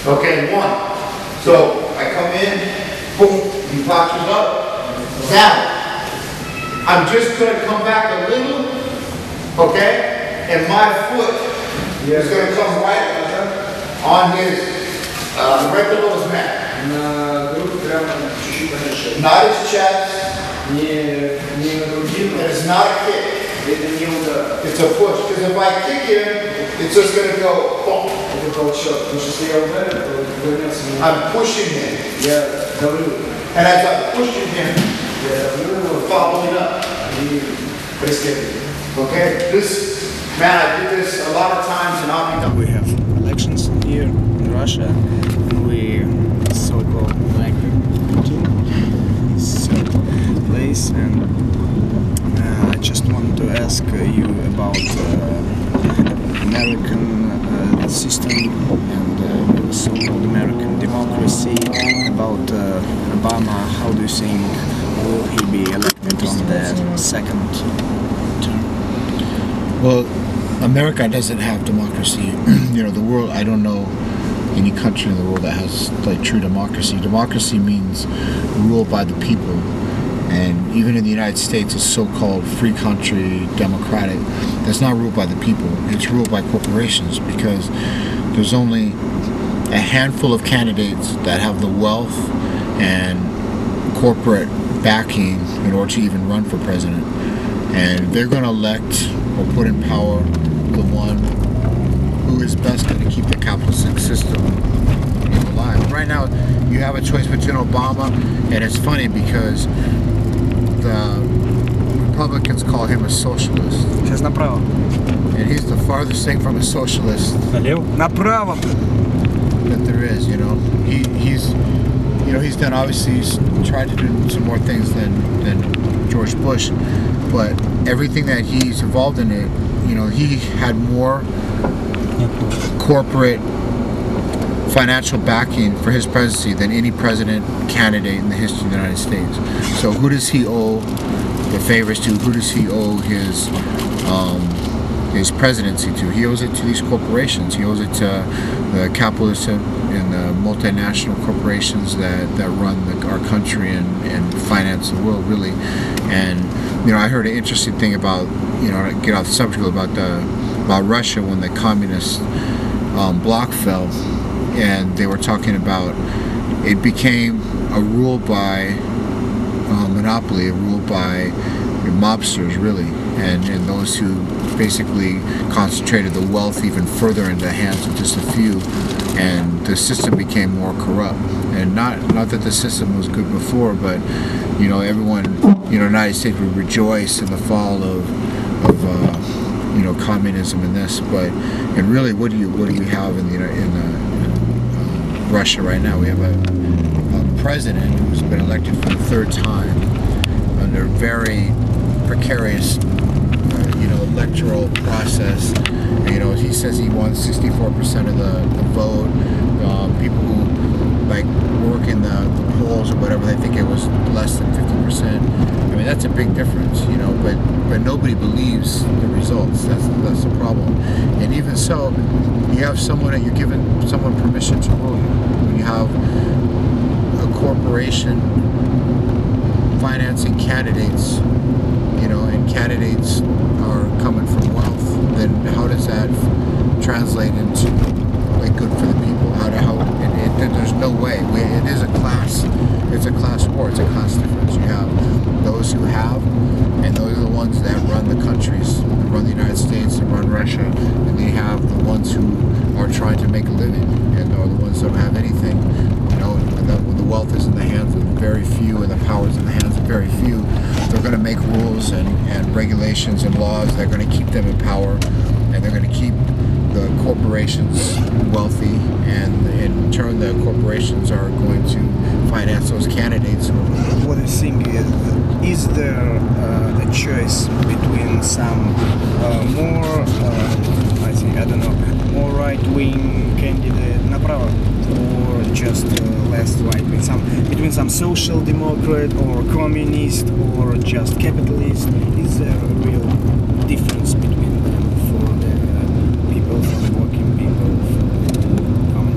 Okay, one. So I come in, boom, he boxes up. Now, I'm just going to come back a little, okay? And my foot is going to come right on his rectal mat. Not his chest. It's not a kick. It's a push. Because if I kick him, it's just going to go boom. I'm pushing him. And as I'm pushing him, following up. Okay? This, man, I do this a lot of times and I'll be done. We have elections here in Russia, and we so-called like this place, and I just wanted to ask you about American system and so-called American democracy, about Obama. How do you think will he be elected on the second term? Well, America doesn't have democracy. You know, the world, I don't know any country in the world that has like true democracy. Democracy means rule by the people. And even in the United States, a so-called free country, democratic, that's not ruled by the people. It's ruled by corporations, because there's only a handful of candidates that have the wealth and corporate backing in order to even run for president. And they're going to elect or put in power the one who is best going to keep the capitalist system alive. Right now, you have a choice between Obama, and it's funny because the Republicans call him a socialist. Сейчас направо. And he's the farthest thing from a socialist Направо. that there is, you know. He's done, obviously, he's tried to do some more things than George Bush, but everything that he's involved in it, you know, he had more corporate financial backing for his presidency than any president candidate in the history of the United States. So who does he owe the favors to? Who does he owe his presidency to? He owes it to these corporations. He owes it to the capitalism and the multinational corporations that run our country and finance the world, really. And you know, I heard an interesting thing about, you know, get off the subject about Russia when the communist bloc fell, and they were talking about it became a rule by monopoly, a rule by mobsters, really, and those who basically concentrated the wealth even further into the hands of just a few, and the system became more corrupt. And not that the system was good before, but you know, everyone, you know, United States would rejoice in the fall of you know, communism and this, but and really, what do you have in Russia right now? We have a president who's been elected for the third time under very precarious, you know, electoral process. You know, he says he won 64% of the vote. People who like work in the polls or whatever, they think it was less than 50%. I mean, that's a big difference, you know. But nobody believes the results. That's the problem. And even so, you have someone that you're giving someone permission to rule you. When you have a corporation financing candidates, you know, and candidates are coming from wealth, then how does that translate into like good for the people? There's no way. It is a class. It's a class war. It's a class difference. You have those who have, and those are the ones that run the countries, run the United States, and run Russia, and they have the ones who are trying to make a living, and are the ones that don't have anything. You know, when the wealth is in the hands of very few and the power is in the hands of very few, they're going to make rules and regulations and laws that are going to keep them in power, and they're going to keep the corporations wealthy, and in turn the corporations are going to finance those candidates. What do you think is there a choice between some more, I don't know, more right-wing candidate направо, or just less right-wing, between some social democrat or communist or just capitalist? Is there a real difference between them for the people, for the working people, for the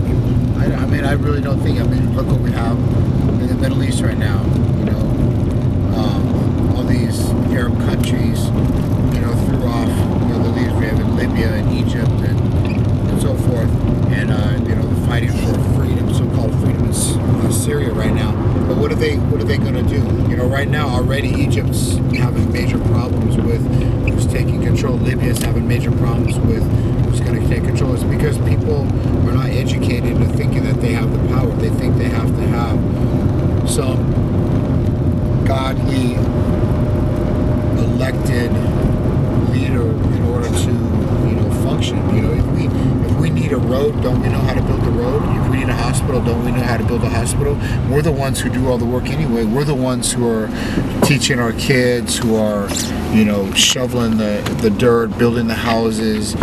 I really don't think. I mean, look what we have in the Middle East right now. You know, all these Arab countries, you know, threw off, you know, the leaders we have in Libya and Egypt and so forth, and you know, the fighting for freedom, so-called freedom in Syria right now. But what are they going to do? You know, right now already Egypt's having major problems with who's taking control. Libya's having major problems with who's going to take control. It's because people are not educated into thinking that they have the power. They think they have to have some godly elected leader in order to, you know, function. You know, if we need a road, don't we know how to build the road? If we need a hospital, don't we know how to build a hospital? We're the ones who do all the work anyway. We're the ones who are teaching our kids, who are, you know, shoveling the dirt, building the houses,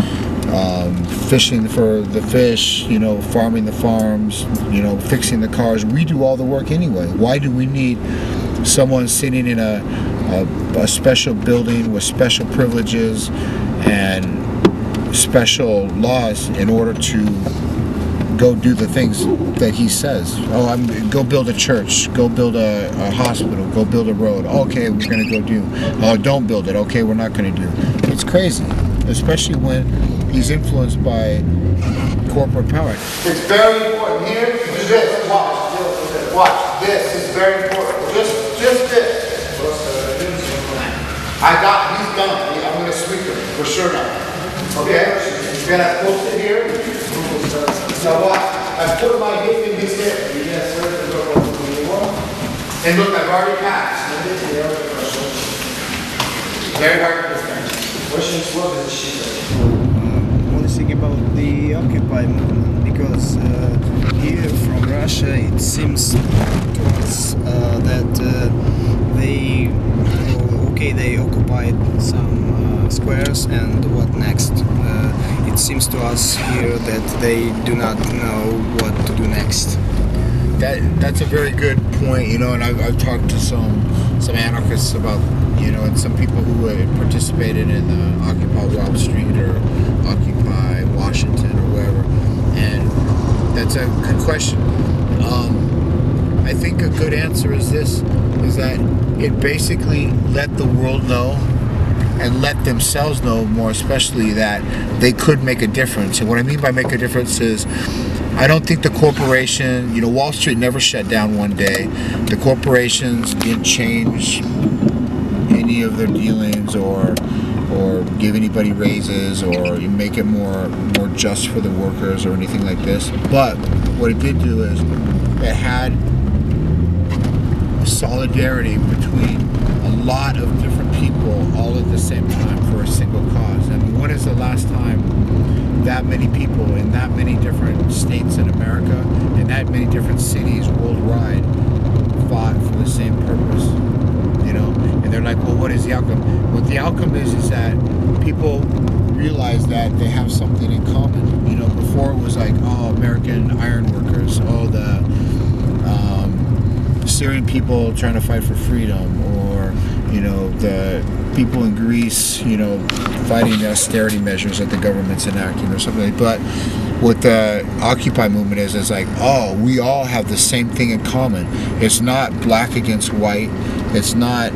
fishing for the fish, you know, farming the farms, you know, fixing the cars. We do all the work anyway. Why do we need someone sitting in a special building with special privileges and special laws in order to go do the things that he says? Oh, go build a church, go build a hospital, go build a road. Okay, we're going to go do. Oh, don't build it. Okay, we're not going to do. It's crazy, especially when he's influenced by corporate power. It's very important. Here, do this. Watch. This is very important. Just this. He's done. I'm going to sweep him for sure now. Okay? You're going to post it here. Now watch. I put my hip in his hip. And look, I've already passed. Very hard to defend. What do you think about the Occupy movement? Because here from Russia it seems to us that they occupied some squares, and what next? It seems to us here that they do not know what to do next. That's a very good point, you know, and I've talked to some anarchists about, you know, and some people who participated in Occupy Wall Street or Occupy Washington or wherever, and that's a good question. I think a good answer is that it basically let the world know and let themselves know, more especially, that they could make a difference. And what I mean by make a difference is, I don't think the corporation, you know, Wall Street never shut down one day. The corporations didn't change any of their dealings or give anybody raises or make it more just for the workers or anything like this. But what it did do is it had solidarity between a lot of different people all at the same time for a single cause. I mean, when is the last time that many people in that many different states in America, in that many different cities worldwide, fought for the same purpose? You know, and they're like, well, what is the outcome? What the outcome is that people realize that they have something in common. You know, before it was like, oh, American iron workers, oh, the Syrian people trying to fight for freedom, or, you know, the people in Greece, you know, fighting the austerity measures that the government's enacting or something like that. But what the Occupy movement is like, oh, we all have the same thing in common. It's not black against white. It's not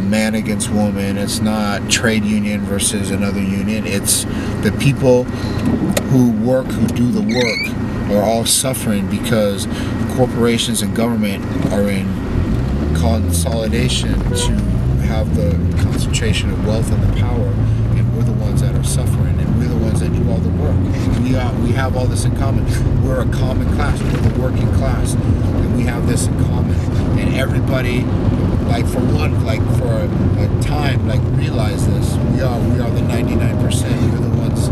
man against woman. It's not trade union versus another union. It's the people who work, who do the work, are all suffering because corporations and government are in consolidation to have the concentration of wealth and the power, and we're the ones that are suffering, and we're the ones that do all the work. And we have all this in common. We're a common class. We're the working class, and we have this in common. And everybody, like for a time, like realize this. We are the 99%. We're the ones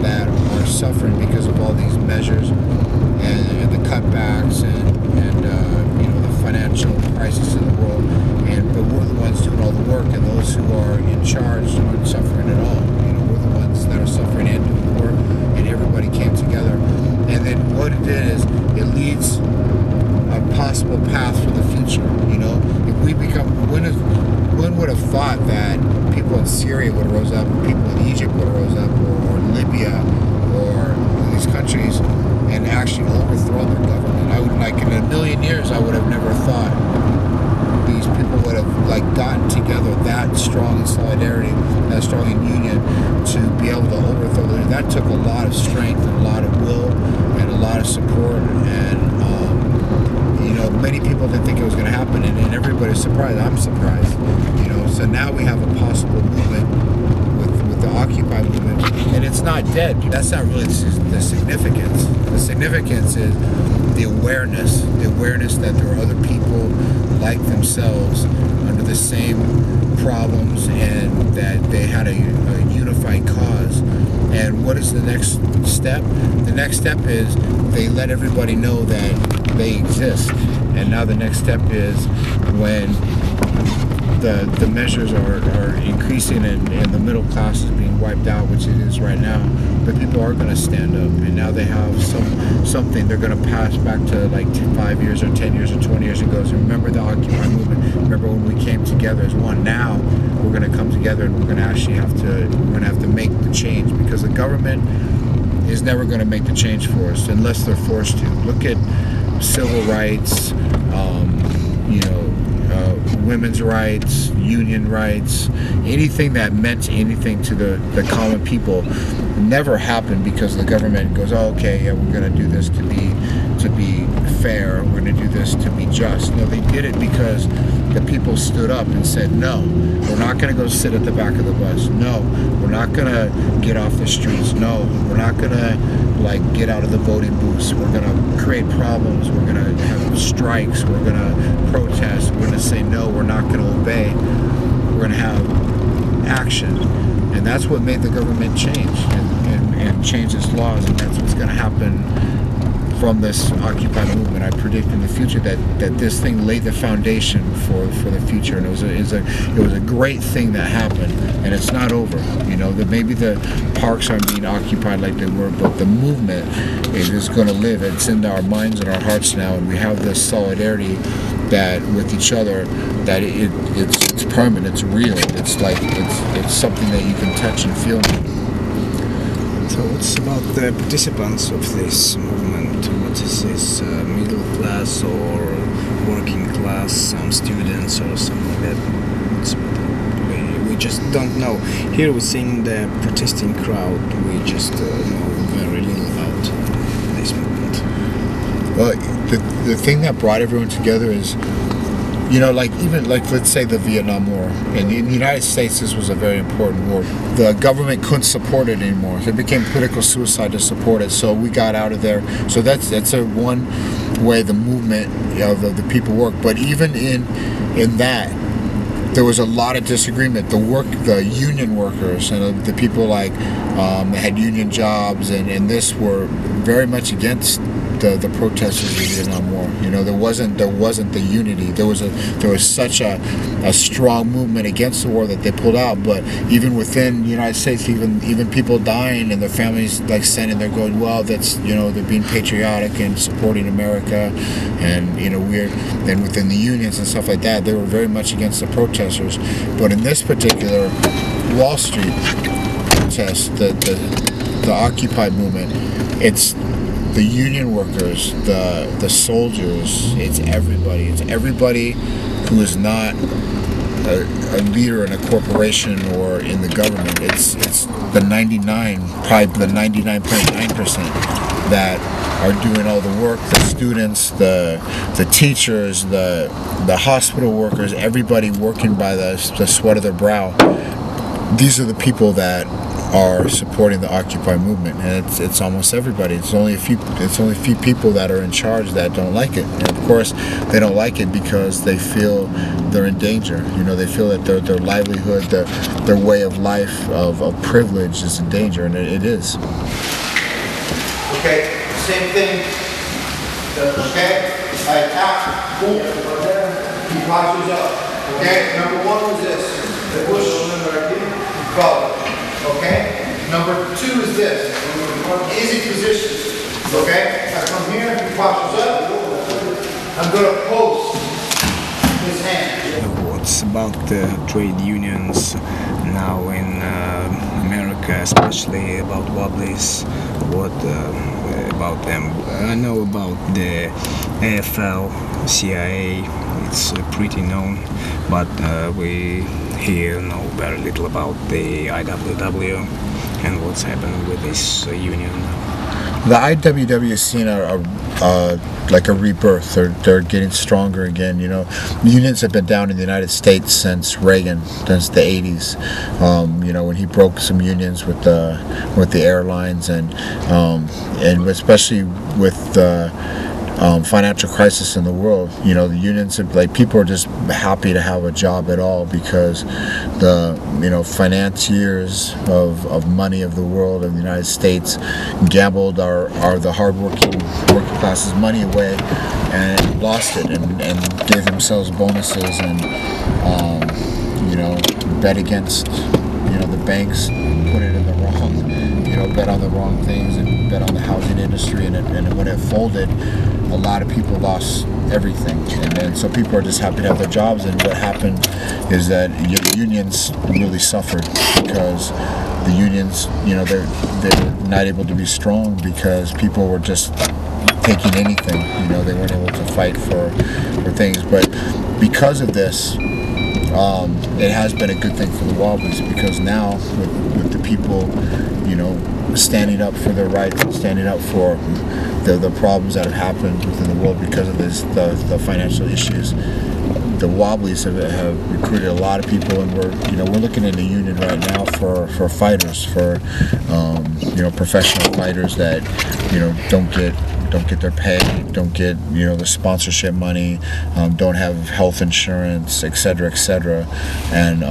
that are suffering because of all these measures and the cutbacks and you know, the financial crisis in the world. But we're the ones doing all the work, and those who are in charge aren't suffering at all. You know, we're the ones that are suffering and doing the work, and everybody came together. And then what it did is it leads a possible path for the future. You know, if we become, when would have thought that people in Syria would have rose up, people in Egypt would have rose up, or Libya, or these countries, and actually overthrown their government. I would, like, in a million years, I would have never thought these people would have, like, gotten together that strong in solidarity, that strong in union, to be able to overthrow them. That took a lot of strength and a lot of will and a lot of support, and you know, many people didn't think it was going to happen, and everybody's surprised. I'm surprised, you know. So now we have a possible movement with the Occupy movement, and it's not dead. That's not really the significance. The significance is the awareness that there are other people like themselves under the same problems, and that they had a unified cause. And what is the next step? The next step is they let everybody know that they exist. And now the next step is when the measures are increasing and the middle class is being wiped out, which it is right now, but people are going to stand up, and now they have something they're going to pass back to, like, 5 years or 10 years or 20 years ago. So remember the Occupy movement, remember when we came together as one. Now we're going to come together, and we're going to actually have to make the change, because the government is never going to make the change for us unless they're forced to. Look at civil rights, you know, women's rights, union rights, anything that meant anything to the common people never happened because the government goes, oh, okay, yeah, we're going to do this to be fair, we're going to do this to be just. No, they did it because the people stood up and said, no, we're not going to go sit at the back of the bus. No, we're not going to get off the streets. No, we're not going to, like, get out of the voting booths. We're going to create problems. We're going to have strikes. We're going to protest. We're going to say, no, we're not going to obey. We're going to have action. And that's what made the government change and change its laws. And that's what's going to happen from this Occupy movement. I predict in the future that this thing laid the foundation for the future, and it was a great thing that happened, and it's not over. You know, that maybe the parks aren't being occupied like they were, but the movement is going to live. It's in our minds and our hearts now, and we have this solidarity that with each other, that it's permanent, it's real. It's like it's something that you can touch and feel. So what's about the participants of this movement? What is this, middle class or working class, some students or something like that? What's about that? We just don't know. Here we're seeing the protesting crowd. We just know very little about this movement. Well, the thing that brought everyone together is, you know, like, even, like, let's say the Vietnam War. And in the United States, this was a very important war. The government couldn't support it anymore. It became political suicide to support it, so we got out of there. So that's a one way the movement of the people work. But even in that, there was a lot of disagreement. The union workers and the people, like, that had union jobs and this were very much against the protesters of the Vietnam War. You know, there wasn't the unity. There was such a strong movement against the war that they pulled out. But even within the United States, even people dying and their families, like, sending, they're going, well, that's, you know, they're being patriotic and supporting America, and, you know, then within the unions and stuff like that, they were very much against the protesters. But in this particular Wall Street protest, the Occupy movement, it's the union workers, the soldiers, it's everybody. It's everybody who is not a leader in a corporation or in the government. It's the 99.9% that are doing all the work, the students, the teachers, the hospital workers, everybody working by the sweat of their brow. These are the people that are supporting the Occupy movement, and it's almost everybody. It's only a few people that are in charge that don't like it, and of course they don't like it because they feel they're in danger. You know, they feel that their livelihood, their way of life of privilege is in danger, and it is. Okay, same thing. Okay, I tap, boom, he postures up. Okay, number one was this, the push, follow. Okay, number two is this, easy position. Okay, I come here, he postures up, I'm going to post his hand. What's about the trade unions now in America, especially about Wobblies? what about them. I know about the AFL, CIA. It's pretty known, but we here know very little about the IWW and what's happened with this union. The IWW has seen like a rebirth. They're getting stronger again. You know, unions have been down in the United States since Reagan, since the 80s. You know, when he broke some unions with the airlines and especially with the financial crisis in the world, you know, the unions have, like, people are just happy to have a job at all because the, you know, financiers of money of the world of the United States gambled the hardworking working class's money away and lost it and gave themselves bonuses and you know, bet against, you know, the banks, put it in the wrong, you know, bet on the wrong things and bet on the housing industry, and when it folded, a lot of people lost everything, and so people are just happy to have their jobs. And what happened is that unions really suffered because the unions, you know, they're not able to be strong because people were just taking anything. You know, they weren't able to fight for things. But because of this, it has been a good thing for the Wobblies, because now with the people, you know, standing up for their rights and standing up for the problems that have happened within the world because of the financial issues, the Wobblies have recruited a lot of people, and we're looking in the union right now for fighters, for you know, professional fighters that, you know, don't get their pay, don't get, you know, the sponsorship money, don't have health insurance, etc., etc. And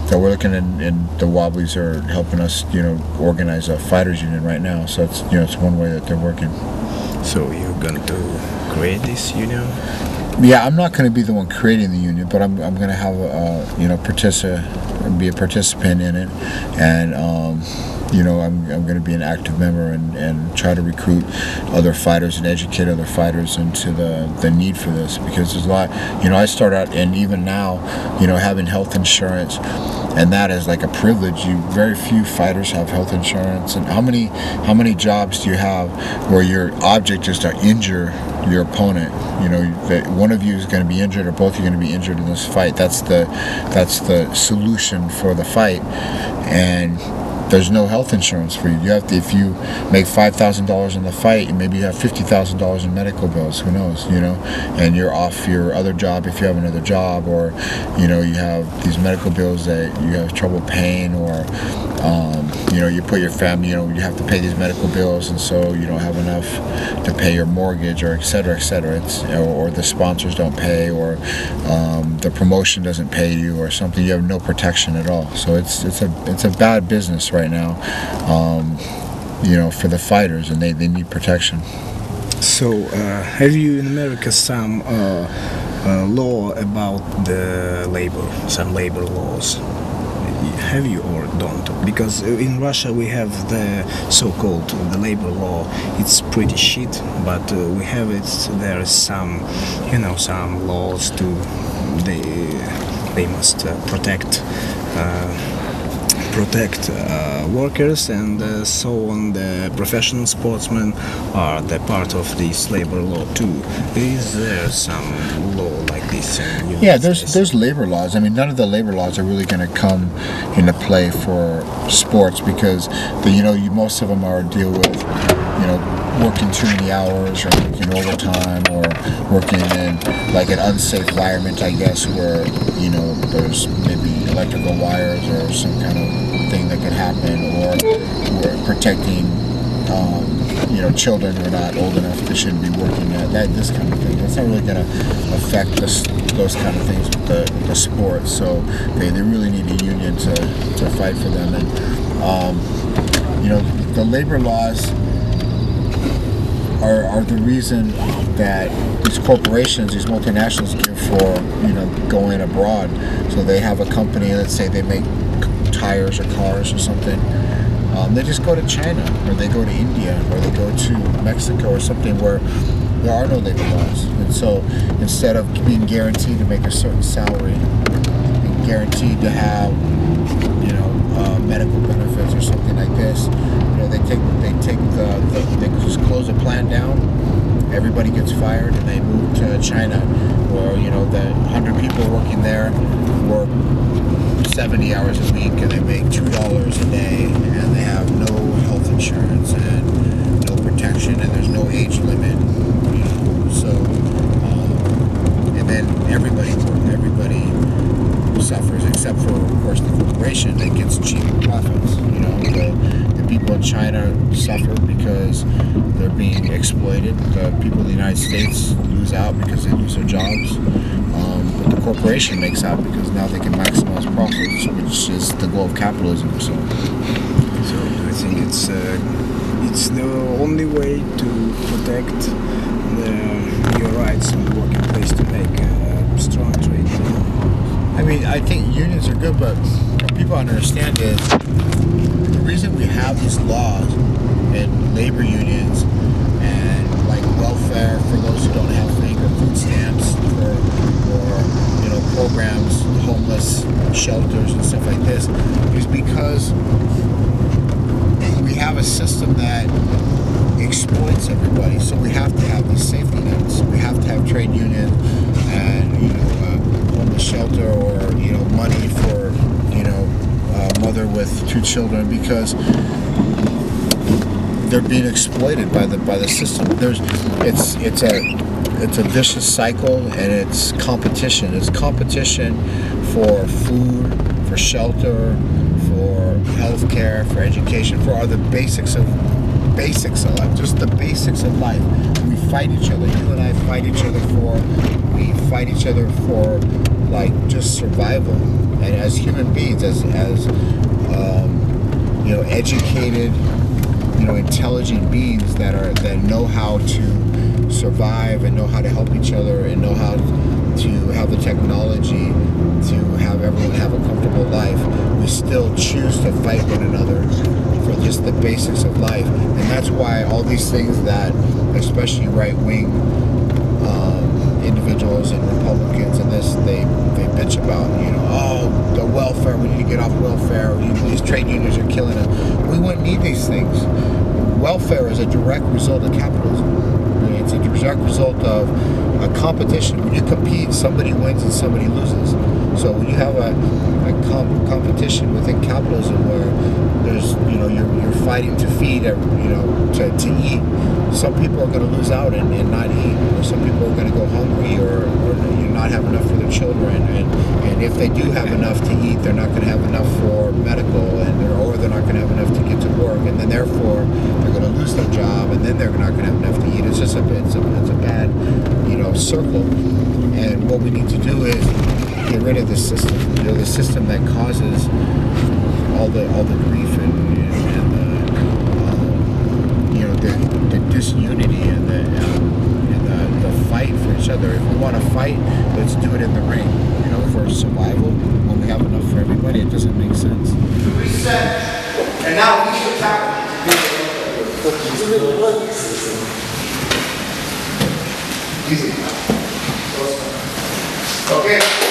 so we're looking and the Wobblies are helping us, you know, organize a fighters union right now. So it's, you know, it's one way that they're working. So you're going to create this union? Yeah, I'm not going to be the one creating the union, but I'm going to have you know, be a participant in it, and you know, I'm going to be an active member and try to recruit other fighters and educate other fighters into the need for this, because there's a lot, you know, I start out, and even now, you know, having health insurance, and that is like a privilege. Very few fighters have health insurance. And how many jobs do you have where your object is to injure your opponent? You know, that one of you is going to be injured, or both of you are going to be injured in this fight. That's the solution for the fight. And there's no health insurance for you. You have to, if you make $5,000 in the fight, and maybe you have $50,000 in medical bills, who knows, you know, and you're off your other job if you have another job, or, you know, you have these medical bills that you have trouble paying, or, you know, you put your family, you know, you have to pay these medical bills, and so you don't have enough to pay your mortgage, or et cetera, et cetera. It's, or the sponsors don't pay, or the promotion doesn't pay you, or something. You have no protection at all. So it's a bad business right now, you know, for the fighters, and they need protection. So have you in America some law about the labor, some labor laws? Have you or don't? Because in Russia we have the so-called the labor law. It's pretty shit, but we have it. There is some, you know, some laws to they must protect workers, and so on. The professional sportsmen are the part of this labor law too. Is there some law like this in United Yeah, States? there's labor laws. I mean, none of the labor laws are really going to come into play for sports, because most of them are deal with, you know, working too many hours, or working overtime, or working in like an unsafe environment, I guess, where, you know, there's maybe electrical wires or some kind of thing that could happen, or we're protecting you know, children who are not old enough, they shouldn't be working at that, this kind of thing. That's not really going to affect those kind of things with the sport. So they really need a union to fight for them. And you know, the labor laws are the reason that these corporations, these multinationals, give for, you know, going abroad. So they have a company, let's say they make tires or cars or something. They just go to China, or they go to India, or they go to Mexico or something where there are no labor laws. And so instead of being guaranteed to make a certain salary, being guaranteed to have, you know, medical benefits or something like this, they just close a plant down, everybody gets fired, and they move to China, where the 100 people working there work 70 hours a week, and they make $2 a day, and they have no health insurance and no protection, and there's no age limit. So and then everybody suffers, except for, of course, the corporation that gets cheap profits. The people in China suffer because they're being exploited. The people in the United States lose out because they lose their jobs. But the corporation makes out because now they can maximize profits, which is the goal of capitalism. So I think it's the only way to protect your rights in the working place, to make a strong trade. I mean, I think unions are good, but what people understand is the reason we have these laws and labor unions and like welfare for those who don't have things, or food stamps, or programs, homeless shelters and stuff like this, is because we have a system that exploits everybody. So we have to have these safety nets. We have to have trade unions and homeless shelter, or money for a mother with 2 children, because they're being exploited by the system. It's a vicious cycle, and it's competition. It's competition for food, for shelter, for health care, for education, for all the basics of life, just the basics of life. We fight each other. You and I fight each other for like just survival. And as human beings, as educated, intelligent beings that know how to survive and know how to help each other and know how to have the technology to have everyone have a comfortable life, we still choose to fight one another for just the basics of life. And that's why all these things that especially right-wing individuals and Republicans and this, they bitch about, the welfare, we need to get off welfare, these trade unions are killing us. We wouldn't need these things. Welfare is a direct result of capitalism. It's a direct result of a competition. When you compete, somebody wins and somebody loses. So when you have a competition within capitalism where there's, you're fighting to feed, to eat, some people are going to lose out and not eat, or some people are going to go hungry, or not have enough for their children, and if they do have enough to eat, they're not going to have enough for medical, or they're not going to have enough to get to work, and then therefore they're going to lose their job, and then they're not going to have enough to eat. It's just it's a bad circle. And what we need to do is get rid of this system, the system that causes all the grief and the disunity and the fight for each other. If we want to fight, let's do it in the ring. For survival, when we have enough for everybody, it doesn't make sense. Reset. And now we should tackle. Easy. Okay.